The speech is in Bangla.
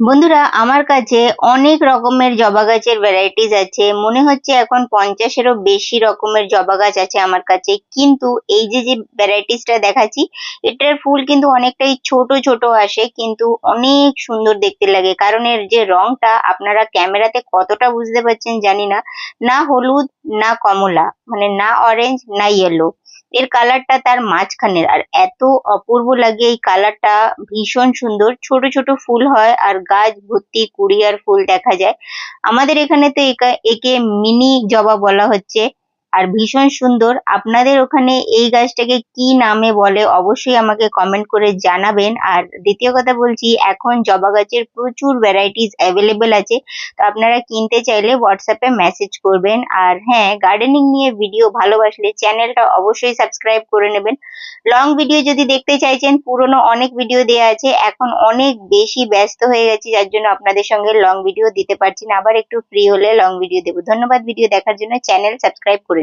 বন্ধুরা, আমার কাছে অনেক রকমের জবা গাছের ভ্যারাইটিস আছে। মনে হচ্ছে এখন 50-এরও বেশি রকমের জবা গাছ আছে আমার কাছে। কিন্তু এই যে ভ্যারাইটিসটা দেখাচ্ছি, এটার ফুল কিন্তু অনেকটাই ছোট ছোট আসে, কিন্তু অনেক সুন্দর দেখতে লাগে। কারণ এর যে রংটা আপনারা ক্যামেরাতে কতটা বুঝতে পারছেন জানি না। না হলুদ, না কমলা, মানে না অরেঞ্জ, না ইয়েলো। এর কালারটা তার মাঝখানের, আর এত অপূর্ব লাগে এই কালারটা। ভীষণ সুন্দর, ছোট ছোট ফুল হয় আর গাছ ভর্তি কুড়ি আর ফুল দেখা যায়। আমাদের এখানে তো একে মিনি জবা বলা হচ্ছে। আর ভীষণ সুন্দর। আপনাদের ওখানে এই গাছটাকে কি নামে বলে অবশ্যই আমাকে কমেন্ট করে জানাবেন। আর দ্বিতীয় কথা বলছি, এখন জবা গাছের প্রচুর ভ্যারাইটিস অ্যাভেলেবেল আছে। তো আপনারা কিনতে চাইলে হোয়াটসঅ্যাপে মেসেজ করবেন। আর হ্যাঁ, গার্ডেনিং নিয়ে ভিডিও ভালোবাসলে চ্যানেলটা অবশ্যই সাবস্ক্রাইব করে নেবেন। লং ভিডিও যদি দেখতে চাইছেন, পুরনো অনেক ভিডিও দেওয়া আছে। এখন অনেক বেশি ব্যস্ত হয়ে গেছি, যার জন্য আপনাদের সঙ্গে লং ভিডিও দিতে পারছি না। আবার একটু ফ্রি হলে লং ভিডিও দেবো। ধন্যবাদ ভিডিও দেখার জন্য। চ্যানেল সাবস্ক্রাইব করে